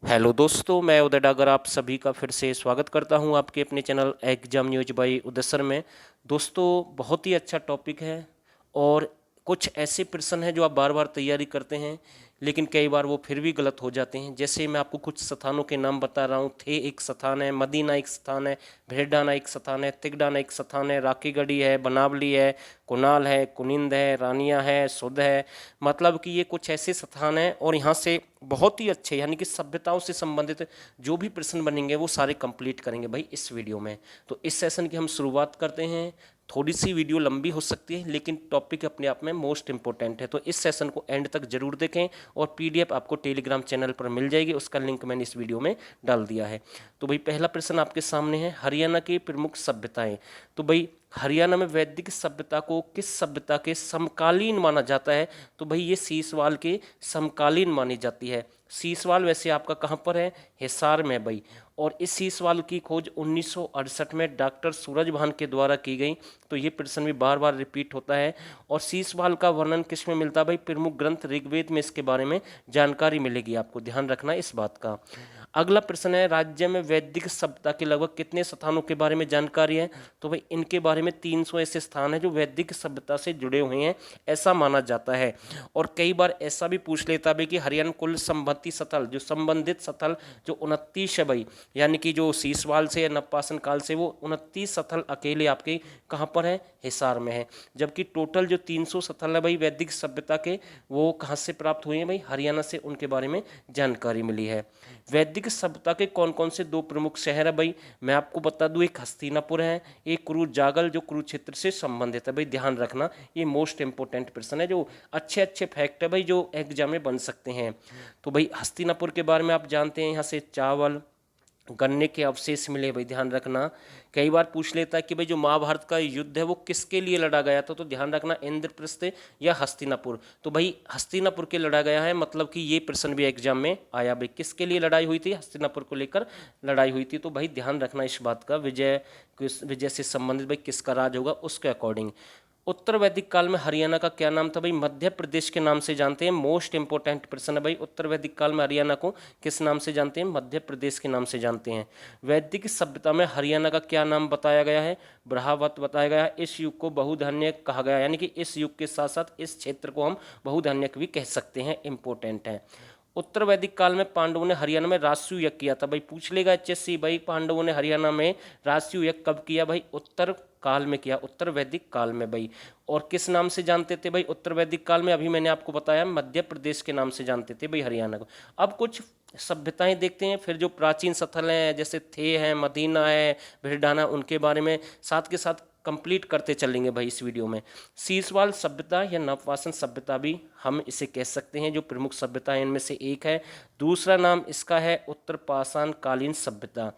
Hello दोस्तों, मैं उदय डागर आप सभी का फिर से स्वागत करता हूं आपके अपने channel exam news by Uday sir में। दोस्तों, बहुत ही अच्छा टॉपिक है और कुछ ऐसे प्रश्न हैं जो आप बार बार तैयारी करते हैं लेकिन कई बार वो फिर भी गलत हो जाते हैं। जैसे मैं आपको कुछ स्थानों के नाम बता रहा हूँ। थे एक स्थान है, मदीना एक स्थान है, भेड़ाना एक स्थान है, तिगडाना एक स्थान है, राखीगढ़ी है, बनावली है, कुनाल है, कुनिंद है, रानिया है, सुध है। मतलब कि ये कुछ ऐसे स्थान हैं और यहाँ से बहुत ही अच्छे यानी कि सभ्यताओं से संबंधित जो भी प्रश्न बनेंगे वो सारे कंप्लीट करेंगे भाई इस वीडियो में। तो इस सेशन की हम शुरुआत करते हैं। थोड़ी सी वीडियो लंबी हो सकती है लेकिन टॉपिक अपने आप में मोस्ट इंपॉर्टेंट है, तो इस सेशन को एंड तक जरूर देखें और पीडीएफ आपको टेलीग्राम चैनल पर मिल जाएगी, उसका लिंक मैंने इस वीडियो में डाल दिया है। तो भाई पहला प्रश्न आपके सामने है, हरियाणा की प्रमुख सभ्यताएं। तो भाई हरियाणा में वैदिक सभ्यता को किस सभ्यता के समकालीन माना जाता है? तो भाई ये सीसवाल के समकालीन मानी जाती है। सीसवाल वैसे आपका कहाँ पर है? हिसार में भाई। और इस सीसवाल की खोज 1968 में डॉक्टर सूरजभान के द्वारा की गई। तो ये प्रश्न भी बार बार रिपीट होता है। और सीसवाल का वर्णन किस में मिलता है भाई? प्रमुख ग्रंथ ऋग्वेद में इसके बारे में जानकारी मिलेगी, आपको ध्यान रखना इस बात का। अगला प्रश्न है, राज्य में वैदिक सभ्यता के लगभग कितने स्थानों के बारे में जानकारी है? तो भाई इनके बारे में 300 ऐसे स्थान हैं जो वैदिक सभ्यता से जुड़े हुए हैं, ऐसा माना जाता है। और कई बार ऐसा भी पूछ लेता है कि हरियाणा कुल संबंधित स्थल जो संबंधित स्थल जो 29 है भाई, यानी कि जो सीसवाल से या नवपाषाण काल से वो 29 स्थल अकेले आपके कहाँ पर है? हिसार में है। जबकि टोटल जो 300 स्थल है भाई वैदिक सभ्यता के, वो कहाँ से प्राप्त हुए हैं भाई? हरियाणा से उनके बारे में जानकारी मिली है। वैदिक सभ्यता के कौन कौन से दो प्रमुख शहर है भाई? मैं आपको बता दूं, एक हस्तिनापुर है, एक कुरुजागल जो कुरुक्षेत्र से संबंधित है। भाई ध्यान रखना, ये मोस्ट इंपोर्टेंट प्रश्न है, जो अच्छे अच्छे फैक्ट है भाई जो एग्जाम में बन सकते हैं। तो भाई हस्तिनापुर के बारे में आप जानते हैं, यहाँ से चावल गन्ने के अवशेष मिले। भाई ध्यान रखना, कई बार पूछ लेता है कि भाई जो महाभारत का युद्ध है वो किसके लिए लड़ा गया था? तो ध्यान रखना, इंद्रप्रस्थ या हस्तिनापुर। तो भाई हस्तिनापुर के लड़ा गया है, मतलब कि ये प्रश्न भी एग्जाम में आया। भाई किसके लिए लड़ाई हुई थी? हस्तिनापुर को लेकर लड़ाई हुई थी। तो भाई ध्यान रखना इस बात का, विजय से संबंधित भाई किसका राज होगा उसके अकॉर्डिंग। उत्तर वैदिक काल में हरियाणा का क्या नाम था भाई? मध्य प्रदेश के नाम से जानते हैं। मोस्ट इंपोर्टेंट प्रश्न है भाई, उत्तर वैदिक काल में हरियाणा को किस नाम से जानते हैं? मध्य प्रदेश के नाम से जानते हैं। वैदिक सभ्यता में हरियाणा का क्या नाम बताया गया है? ब्रहावत बताया गया है। इस युग को बहुधान्य कहा गया, यानी कि इस युग के साथ साथ इस क्षेत्र को हम बहुधान्यक भी कह सकते हैं, इंपोर्टेंट है। उत्तर वैदिक काल में पांडवों ने हरियाणा में राजसूय यज्ञ किया था। भाई पूछ लेगा एचएससी, भाई पांडवों ने हरियाणा में राजसूय यज्ञ कब किया? भाई उत्तर काल में किया, उत्तर वैदिक काल में भाई। और किस नाम से जानते थे भाई उत्तर वैदिक काल में? अभी मैंने आपको बताया मध्य प्रदेश के नाम से जानते थे भाई हरियाणा को। अब कुछ सभ्यताएं देखते हैं फिर, जो प्राचीन स्थल हैं जैसे थे हैं, मदीना है, भिड़ाना, उनके बारे में साथ के साथ कंप्लीट करते चलेंगे भाई इस वीडियो में। सीसवाल सभ्यता या नवपाषाण सभ्यता भी हम इसे कह सकते हैं, जो प्रमुख सभ्यता है इनमें से एक है। दूसरा नाम इसका है उत्तर पाषाण कालीन सभ्यता।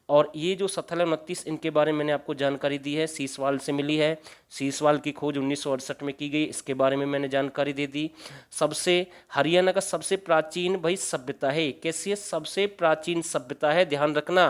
और ये जो स्थल है 29, इनके बारे में मैंने आपको जानकारी दी है, सीसवाल से मिली है। सीसवाल की खोज 1968 में की गई, इसके बारे में मैंने जानकारी दे दी। सबसे हरियाणा का सबसे प्राचीन भाई सभ्यता है, कैसी है? सबसे प्राचीन सभ्यता है, ध्यान रखना।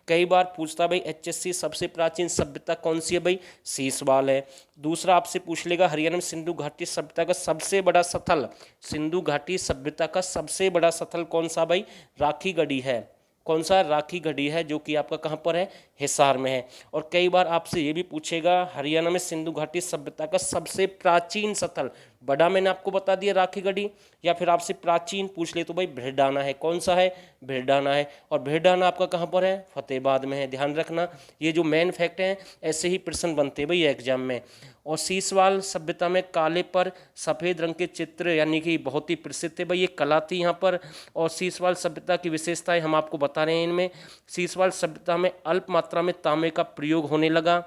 कई बार पूछता भाई एचएससी सबसे प्राचीन सभ्यता कौन सी है? भाई सीसवाल है। दूसरा आपसे पूछ लेगा हरियाणा में सिंधु घाटी सभ्यता का सबसे बड़ा स्थल, सिंधु घाटी सभ्यता का सबसे बड़ा स्थल कौन सा भाई? राखीगढ़ी है। कौन सा? राखीगढ़ी है, जो कि आपका कहाँ पर है? हिसार में है। और कई बार आपसे ये भी पूछेगा हरियाणा में सिंधु घाटी सभ्यता का सबसे प्राचीन स्थल, बड़ा मैंने आपको बता दिया राखीगढ़ी, या फिर आपसे प्राचीन पूछ ले तो भाई भेड़ाना है। कौन सा है? भेड़ाना है। और भेड़ाना आपका कहाँ पर है? फतेहाबाद में है, ध्यान रखना। ये जो मेन फैक्ट हैं ऐसे ही प्रश्न बनते हैं भाई एग्जाम में। और सीसवाल सभ्यता में काले पर सफ़ेद रंग के चित्र, यानी कि बहुत ही प्रसिद्ध है भाई, ये कला थी यहाँ पर। और सीसवाल सभ्यता की विशेषताएं हम आपको बता रहे हैं इनमें। सीसवाल सभ्यता में अल्प मात्रा में तांबे का प्रयोग होने लगा।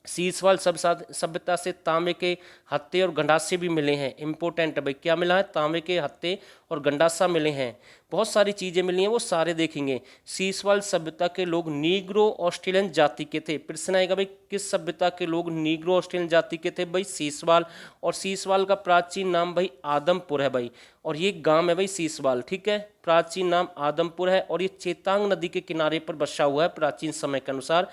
सीसवाल सभ्यता से तांबे के हत्थे और गंडासे भी मिले हैं, इंपॉर्टेंट है भाई। क्या मिला है? तांबे के हत्थे और गंडासा मिले हैं। बहुत सारी चीज़ें मिली हैं, वो सारे देखेंगे। सीसवाल सभ्यता के लोग नीग्रो ऑस्ट्रेलियन जाति के थे। प्रश्न आएगा भाई किस सभ्यता के लोग नीग्रो ऑस्ट्रेलियन जाति के थे? भाई सीसवाल। और सीसवाल का प्राचीन नाम भाई आदमपुर है भाई, और ये गांव है भाई सीसवाल, ठीक है। प्राचीन नाम आदमपुर है और ये चेतांग नदी के किनारे पर बसा हुआ है प्राचीन समय के अनुसार।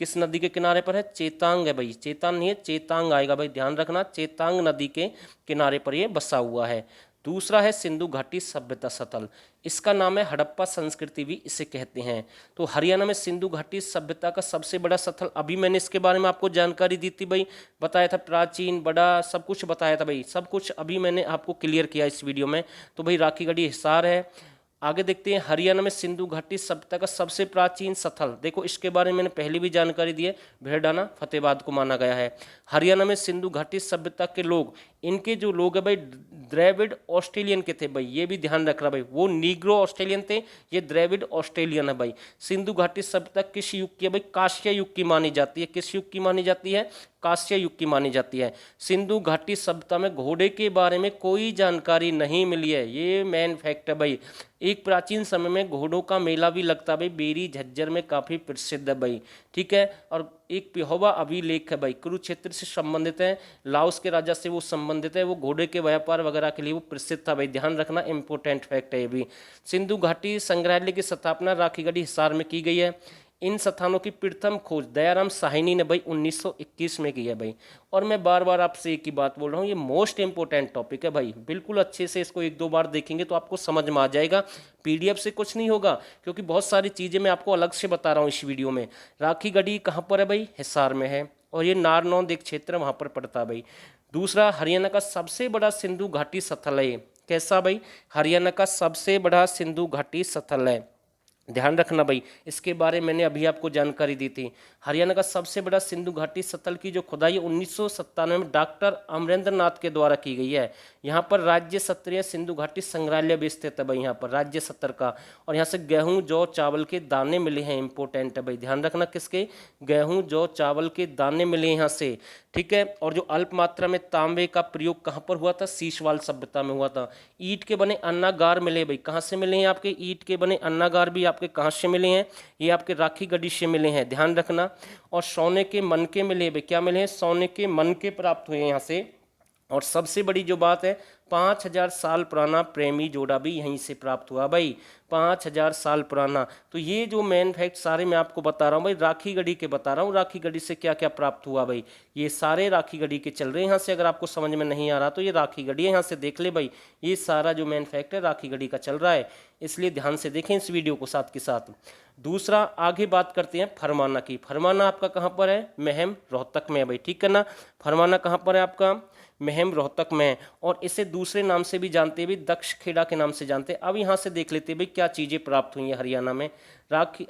किस नदी के किनारे पर है? चेतांग है भाई, चेतान नहीं है, चेतांग आएगा भाई, ध्यान रखना। चेतांग नदी के किनारे पर ये बसा हुआ है। दूसरा है सिंधु घाटी सभ्यता स्थल, इसका नाम है हड़प्पा संस्कृति भी इसे कहते हैं। तो हरियाणा में सिंधु घाटी सभ्यता का सबसे बड़ा स्थल, अभी मैंने इसके बारे में आपको जानकारी दी थी भाई, बताया था प्राचीन बड़ा सब कुछ बताया था भाई, सब कुछ अभी मैंने आपको क्लियर किया इस वीडियो में। तो भाई राखीगढ़ी हिसार है। आगे देखते हैं हरियाणा में सिंधु घाटी सभ्यता का सबसे प्राचीन स्थल, देखो इसके बारे में मैंने पहले भी जानकारी दी है, भेड़ाना फतेहाबाद को माना गया है। हरियाणा में सिंधु घाटी सभ्यता के लोग, इनके जो लोग है भाई द्रविड़ ऑस्ट्रेलियन के थे भाई, ये भी ध्यान रखना भाई, वो नीग्रो ऑस्ट्रेलियन थे, ये द्रविड़ ऑस्ट्रेलियन है भाई। सिंधु घाटी सभ्यता किस युग की है भाई? कांस्य युग की मानी जाती है। किस युग की मानी जाती है? कांस्य युग की मानी जाती है। सिंधु घाटी सभ्यता में घोड़े के बारे में कोई जानकारी नहीं मिली है, ये मेन फैक्ट है भाई। एक प्राचीन समय में घोड़ों का मेला भी लगता है भाई, बेरी झज्जर में काफ़ी प्रसिद्ध है भाई, ठीक है। और एक पिहोवा अभिलेख है भाई, कुरुक्षेत्र से संबंधित है, लाओस के राजा से वो संबंधित है, वो घोड़े के व्यापार वगैरह के लिए वो प्रसिद्ध था भाई, ध्यान रखना, इंपॉर्टेंट फैक्ट है ये भी। सिंधु घाटी संग्रहालय की स्थापना राखीगढ़ी हिसार में की गई है। इन स्थानों की प्रथम खोज दयाराम साहनी ने भाई 1921 में की है भाई। और मैं बार बार आपसे एक ही बात बोल रहा हूँ, ये मोस्ट इंपॉर्टेंट टॉपिक है भाई, बिल्कुल अच्छे से इसको एक दो बार देखेंगे तो आपको समझ में आ जाएगा, पीडीएफ से कुछ नहीं होगा, क्योंकि बहुत सारी चीज़ें मैं आपको अलग से बता रहा हूँ इस वीडियो में। राखीगढ़ी कहाँ पर है भाई? हिसार में है, और ये नारनौंद एक क्षेत्र वहाँ पर पड़ता है भाई। दूसरा, हरियाणा का सबसे बड़ा सिंधु घाटी स्थल है, कैसा भाई? हरियाणा का सबसे बड़ा सिंधु घाटी स्थल है, ध्यान रखना भाई, इसके बारे में मैंने अभी आपको जानकारी दी थी। हरियाणा का सबसे बड़ा सिंधु घाटी स्थल की जो खुदाई 1997 में डॉक्टर अमरेंद्र नाथ के द्वारा की गई है। यहाँ पर राज्य स्तरीय सिंधु घाटी संग्रहालय भी स्थित है भाई, यहाँ पर राज्य स्तर का। और यहाँ से गेहूं जौ चावल के दाने मिले हैं, इंपॉर्टेंट है भाई, ध्यान रखना, किसके? गेहूं जौ चावल के दाने मिले यहाँ से, ठीक है। और जो अल्प मात्रा में तांबे का प्रयोग कहाँ पर हुआ था? सीशवाल सभ्यता में हुआ था। ईंट के बने अन्नागार मिले भाई, कहाँ से मिले हैं आपके? ईंट के बने अन्नागार भी आपके कहाँ से मिले हैं? ये आपके राखीगढ़ी से मिले हैं, ध्यान रखना। और सोने के मनके मिले भाई, क्या मिले हैं? सोने के मनके प्राप्त हुए हैं यहाँ से। और सबसे बड़ी जो बात है, 5000 साल पुराना प्रेमी जोड़ा भी यहीं से प्राप्त हुआ भाई, 5000 साल पुराना। तो ये जो मेन फैक्ट सारे मैं आपको बता रहा हूँ भाई, राखीगढ़ी के बता रहा हूँ, राखीगढ़ी से क्या क्या प्राप्त हुआ भाई, ये सारे राखीगढ़ी के चल रहे हैं यहाँ से। अगर आपको समझ में नहीं आ रहा तो ये राखीगढ़ी है, यहाँ से देख ले भाई, ये सारा जो मेन फैक्ट है राखीगढ़ी का चल रहा है, इसलिए ध्यान से देखें इस वीडियो को साथ के साथ। दूसरा, आगे बात करते हैं फरमाना की। फरमाना आपका कहाँ पर है? महम रोहतक में है भाई, ठीक है ना। फरमाना कहाँ पर है आपका? महम रोहतक में। और इसे दूसरे नाम से भी जानते हैं भी, दक्ष खेड़ा के नाम से जानते हैं। अब यहाँ से देख लेते हैं भाई क्या चीज़ें प्राप्त हुई हैं हरियाणा में।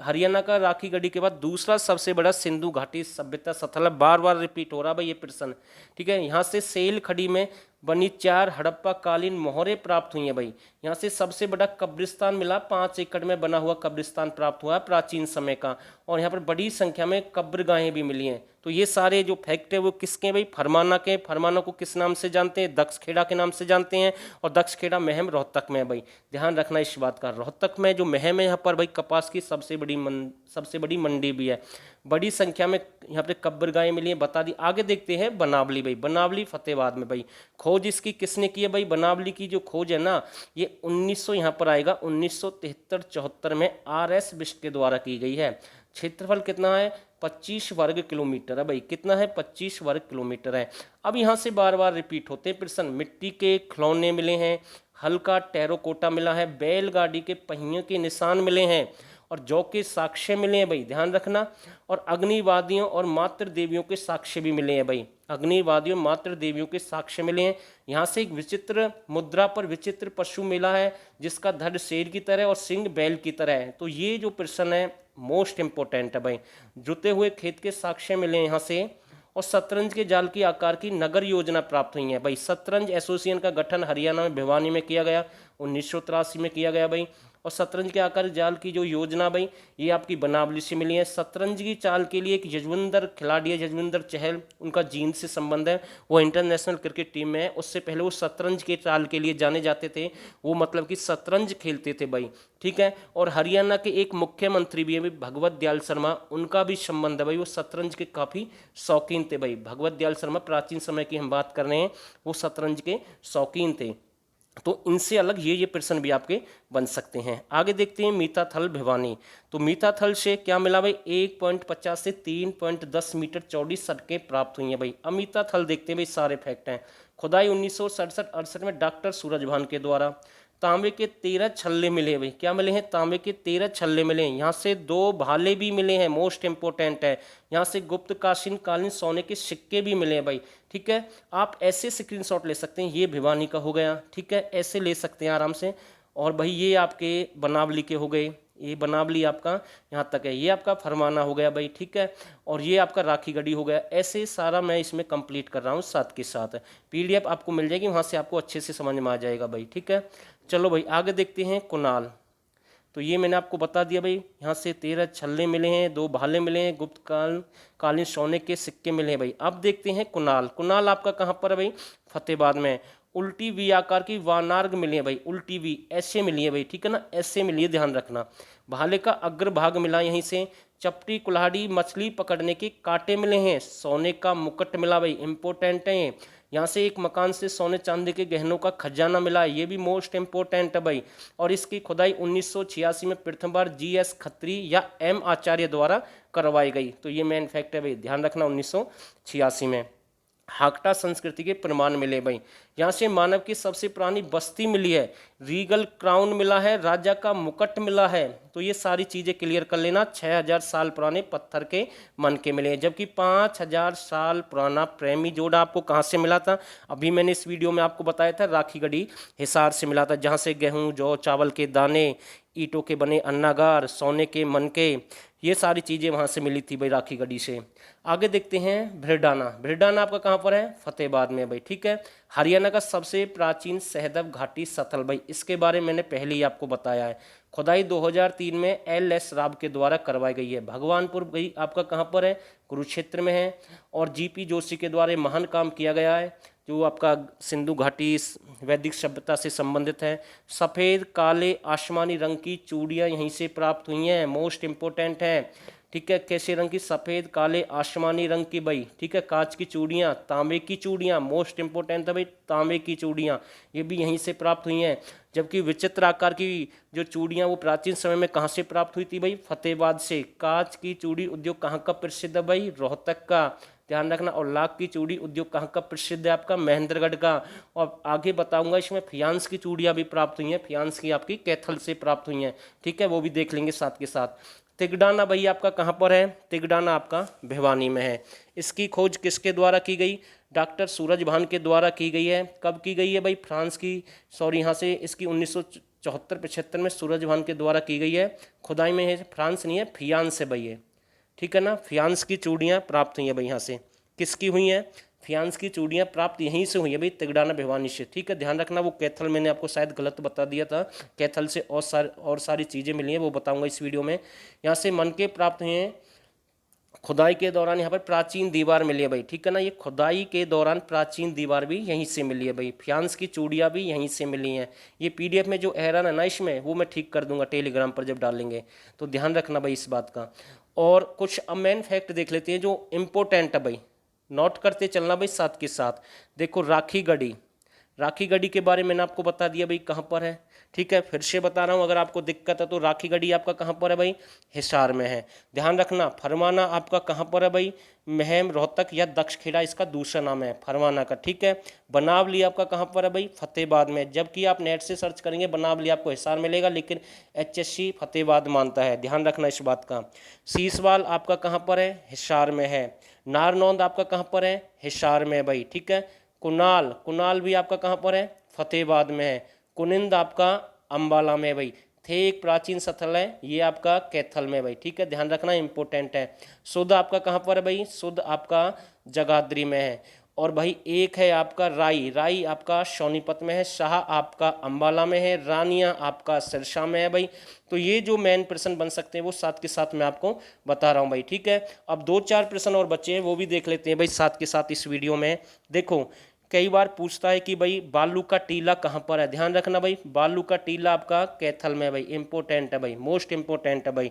हरियाणा का राखीगढ़ी के बाद दूसरा सबसे बड़ा सिंधु घाटी सभ्यता स्थल है, बार बार रिपीट हो रहा भाई ये प्रश्न, ठीक है। यहाँ से सेल खड़ी में बनी 4 हड़प्पा कालीन मोहरें प्राप्त हुई हैं भाई। यहाँ से सबसे बड़ा कब्रिस्तान मिला, 5 एकड़ में बना हुआ कब्रिस्तान प्राप्त हुआ प्राचीन समय का। और यहाँ पर बड़ी संख्या में कब्रगाहें भी मिली हैं। तो ये सारे जो फैक्ट है वो किसके भाई? फरमाना के। फरमाना को किस नाम से जानते हैं? दक्ष खेड़ा के नाम से जानते हैं। और दक्ष खेड़ा महम रोहतक में है भाई, ध्यान रखना इस बात का। रोहतक में जो महम है यहाँ पर भाई कपास की सबसे बड़ी मंडी भी है, बड़ी संख्या में यहाँ पे कब्रगाहें मिली हैं, बता दी। आगे देखते हैं बनावली भाई, बनावली फतेहाबाद में भाई। खोज इसकी किसने की है भाई? बनावली की जो खोज है ना, ये 1900 यहाँ पर आएगा 1973-74 में RS बिष्ट के द्वारा की गई है। क्षेत्रफल कितना है? 25 वर्ग किलोमीटर है भाई, कितना है? 25 वर्ग किलोमीटर है। अब यहाँ से बार बार रिपीट होते हैं प्रश्न। मिट्टी के खिलौने मिले हैं, हल्का टेराकोटा मिला है, बैलगाड़ी के पहियों के निशान मिले हैं, और जौ के साक्ष्य मिले हैं भाई, ध्यान रखना। और अग्निवादियों और मातृ देवियों के साक्ष्य भी मिले हैं भाई, अग्निवादियों मातृ देवियों के साक्ष्य मिले हैं। यहाँ से एक विचित्र मुद्रा पर विचित्र पशु मिला है, जिसका धड़ शेर की तरह और सिंह बैल की तरह है। तो ये जो प्रश्न है मोस्ट इंपॉर्टेंट है भाई। जुते हुए खेत के साक्ष्य मिले हैं यहाँ से। और शतरंज के जाल की आकार की नगर योजना प्राप्त हुई है भाई। शतरंज एसोसिएशन का गठन हरियाणा में भिवानी में किया गया, 1983 में किया गया भाई। और शतरंज के आकार जाल की जो योजना भाई, ये आपकी बनावली से मिली है। शतरंज की चाल के लिए एक यजविंदर खिलाड़ी है, यजविंदर चहल, उनका जींद से संबंध है, वो इंटरनेशनल क्रिकेट टीम में है। उससे पहले वो शतरंज के चाल के लिए जाने जाते थे, वो मतलब कि शतरंज खेलते थे भाई, ठीक है। और हरियाणा के एक मुख्यमंत्री भी है भगवत दयाल शर्मा, उनका भी संबंध है भाई, वो शतरंज के काफ़ी शौकीन थे भाई। भगवत दयाल शर्मा प्राचीन समय की हम बात कर रहे हैं, वो शतरंज के शौकीन थे। तो इनसे अलग ये प्रश्न भी आपके बन सकते हैं। आगे देखते हैं मीताथल भिवानी। तो मीताथल से क्या मिला भाई? 1.50 से 3.10 मीटर चौड़ी सड़कें प्राप्त हुई हैं भाई। अब मीताथल देखते हैं भाई, सारे फैक्ट हैं। खुदाई 1967-68 में डॉक्टर सूरजभान के द्वारा। तांबे के 13 छल्ले मिले भाई, क्या मिले हैं? तांबे के 13 छल्ले मिले हैं। यहाँ से 2 भाले भी मिले हैं, मोस्ट इंपोर्टेंट है। यहाँ से गुप्त कालीन सोने के सिक्के भी मिले हैं भाई, ठीक है। आप ऐसे स्क्रीनशॉट ले सकते हैं, ये भिवानी का हो गया, ठीक है, ऐसे ले सकते हैं आराम से। और भाई ये आपके बनावली के हो गए, ये बनावली आपका यहाँ तक है, ये आपका फरमाना हो गया भाई, ठीक है। और ये आपका राखीगढ़ी हो गया। ऐसे सारा मैं इसमें कंप्लीट कर रहा हूँ साथ के साथ। पीडीएफ आपको मिल जाएगी, वहाँ से आपको अच्छे से समझ में आ जाएगा भाई, ठीक है। चलो भाई आगे देखते हैं कुणाल। तो ये मैंने आपको बता दिया भाई, यहाँ से 13 छल्ले मिले हैं, 2 भाले मिले हैं, गुप्त कालीन सोने के सिक्के मिले हैं भाई। अब देखते हैं कुणाल। कुणाल आपका कहाँ पर है भाई? फतेहाबाद में। उल्टी वी आकार की वानार्ग मिली है भाई, उल्टी वी ऐसे मिली है भाई, ठीक है ना, ऐसे मिली है, ध्यान रखना। भाले का अग्रभाग मिला यहीं से। चपटी कुल्हाड़ी मछली पकड़ने के कांटे मिले हैं। सोने का मुकुट मिला भाई, इंपॉर्टेंट है। यहाँ से एक मकान से सोने चांदी के गहनों का खजाना मिला है, ये भी मोस्ट इंपॉर्टेंट है भाई। और इसकी खुदाई 1986 में प्रथम बार जीएस खत्री या एम आचार्य द्वारा करवाई गई। तो ये मेन फैक्ट है भाई, ध्यान रखना। 1986 में हाकटा संस्कृति के प्रमाण मिले भाई। यहाँ से मानव की सबसे पुरानी बस्ती मिली है, रीगल क्राउन मिला है, राजा का मुकुट मिला है। तो ये सारी चीज़ें क्लियर कर लेना। 6000 साल पुराने पत्थर के मन के मिले हैं, जबकि 5000 साल पुराना प्रेमी जोड़ा आपको कहाँ से मिला था? अभी मैंने इस वीडियो में आपको बताया था, राखीगढ़ी हिसार से मिला था, जहाँ से गेहूँ जौ चावल के दाने, ईंटों के बने अन्नागार, सोने के मनके, ये सारी चीज़ें वहाँ से मिली थी भाई, राखीगढ़ी से। आगे देखते हैं भिरडाना। भिरडाना आपका कहाँ पर है? फतेहाबाद में भाई, ठीक है। हरियाणा का सबसे प्राचीन सहदेव घाटी स्थल भाई, इसके बारे में मैंने पहले ही आपको बताया है। खुदाई 2003 में एल.एस. राव के द्वारा करवाई गई है। भगवानपुर भाई आपका कहाँ पर है? कुरुक्षेत्र में है। और जीपी जोशी के द्वारा महान काम किया गया है, जो आपका सिंधु घाटी वैदिक सभ्यता से संबंधित है। सफ़ेद काले आसमानी रंग की चूड़ियाँ यहीं से प्राप्त हुई हैं, मोस्ट इंपॉर्टेंट है, ठीक है। कैसे रंग की? सफ़ेद काले आसमानी रंग की भाई, ठीक है। कांच की चूड़ियाँ, तांबे की चूड़ियाँ, मोस्ट इंपॉर्टेंट है भाई, तांबे की चूड़ियाँ, ये भी यहीं से प्राप्त हुई हैं। जबकि विचित्र आकार की जो चूड़ियाँ वो प्राचीन समय में कहाँ से प्राप्त हुई थी भाई? फतेहाबाद से। कांच की चूड़ी उद्योग कहाँ का प्रसिद्ध है भाई? रोहतक का, ध्यान रखना। और लाख की चूड़ी उद्योग कहाँ का प्रसिद्ध है? आपका महेंद्रगढ़ का। और आगे बताऊंगा इसमें फियांस की चूड़ियाँ भी प्राप्त हुई हैं, फियांस की आपकी कैथल से प्राप्त हुई हैं, ठीक है, वो भी देख लेंगे साथ के साथ। तिगडाना भाई आपका कहाँ पर है? तिगडाना आपका भिवानी में है। इसकी खोज किसके द्वारा की गई? डॉक्टर सूरजभान के द्वारा की गई है। कब की गई है भाई? फ्रांस की, सॉरी, यहाँ से इसकी 1974-75 में सूरजभान के द्वारा की गई है। खुदाई में है, फ्रांस नहीं है, फियांस है भाई ये, ठीक है ना। फियांस की चूड़ियाँ प्राप्त हुई हैं भाई यहाँ से। किसकी हुई हैं? फियांस की चूड़ियाँ प्राप्त यहीं से हुई है भाई, तिगडाना भिवानी से, ठीक है, ध्यान रखना। वो कैथल मैंने आपको शायद गलत बता दिया था, कैथल से और सारी चीज़ें मिली हैं, वो बताऊंगा इस वीडियो में। यहाँ से मन के प्राप्त हुए हैं। खुदाई के दौरान यहाँ पर प्राचीन दीवार मिली है भाई, ठीक है ना। ये खुदाई के दौरान प्राचीन दीवार भी यहीं से मिली है भाई। फियांस की चूड़ियाँ भी यहीं से मिली हैं। ये पीडीएफ में जो एरर है ना इसमें, वो मैं ठीक कर दूंगा टेलीग्राम पर जब डालेंगे, तो ध्यान रखना भाई इस बात का। और कुछ अब मेन फैक्ट देख लेते हैं जो इम्पोर्टेंट है भाई, नोट करते चलना भाई साथ के साथ। देखो राखीगढ़ी, राखीगढ़ी के बारे में मैंने आपको बता दिया भाई कहाँ पर है, ठीक है। फिर से बता रहा हूँ, अगर आपको दिक्कत है तो राखीगढ़ी आपका कहाँ पर है भाई? हिसार में है, ध्यान रखना। फरमाना आपका कहाँ पर है भाई? महम, रोहतक या दक्षखेड़ा इसका दूसरा नाम है फरमाना का, ठीक है। बनावली आपका कहाँ पर है भाई? फतेहाबाद में। जबकि आप नेट से सर्च करेंगे बनावली आपको हिसार मिलेगा, लेकिन एचएससी फतेहाबाद मानता है, ध्यान रखना इस बात का। सीसवाल आपका कहाँ पर है? हिसार में है। नारनौंद आपका कहाँ पर है? हिसार में भाई, ठीक है। कुनाल, कुनाल भी आपका कहाँ पर है? फतेहाबाद में है। कुनिंद आपका अंबाला में भाई। थे एक प्राचीन स्थल है, ये आपका कैथल में भाई, ठीक है, ध्यान रखना, इंपॉर्टेंट है। सुध आपका कहाँ पर है भाई? सुध आपका जगाधरी में है। और भाई एक है आपका राई, राई आपका सोनीपत में है। शाह आपका अंबाला में है। रानिया आपका सिरसा में है भाई। तो ये जो मेन प्रश्न बन सकते हैं वो साथ के साथ मैं आपको बता रहा हूँ भाई, ठीक है। अब 2-4 प्रश्न और बचे हैं, वो भी देख लेते हैं भाई साथ के साथ इस वीडियो में। देखो कई बार पूछता है कि भाई बालू का टीला कहाँ पर है? ध्यान रखना भाई, बालू का टीला आपका कैथल में है भाई, इंपॉर्टेंट है भाई, मोस्ट इंपॉर्टेंट है भाई।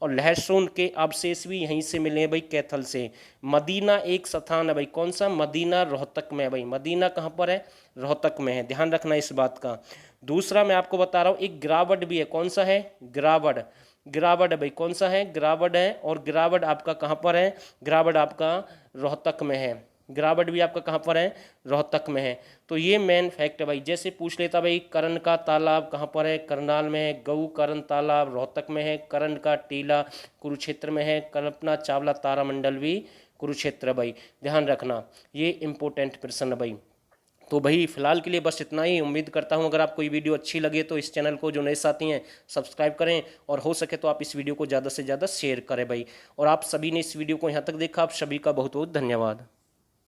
और लहसुन के अवशेष भी यहीं से मिले हैं भाई, कैथल से। मदीना एक स्थान है भाई, कौन सा? मदीना रोहतक में है भाई। मदीना कहाँ पर है? रोहतक में है, ध्यान रखना इस बात का। दूसरा मैं आपको बता रहा हूँ, एक गिरावट भी है, कौन सा है? गिरावट, गिरावट है भाई, कौन सा है? गिरावट है। और गिरावट आपका कहाँ पर है? गिरावट आपका रोहतक में है, गिरावट भी आपका कहाँ पर है, रोहतक में है। तो ये मेन फैक्ट है भाई। जैसे पूछ लेता भाई कर्ण का तालाब कहाँ पर है, करनाल में है। गऊ कर्ण तालाब रोहतक में है। कर्ण का टीला कुरुक्षेत्र में है। कल्पना चावला तारामंडल भी कुरुक्षेत्र भाई, ध्यान रखना, ये इंपॉर्टेंट प्रश्न है भाई। तो भाई फिलहाल के लिए बस इतना ही। उम्मीद करता हूँ अगर आपको ये वीडियो अच्छी लगे तो इस चैनल को जो नए साथी हैं सब्सक्राइब करें, और हो सके तो आप इस वीडियो को ज़्यादा से ज़्यादा शेयर करें भाई। और आप सभी ने इस वीडियो को यहाँ तक देखा, आप सभी का बहुत बहुत धन्यवाद।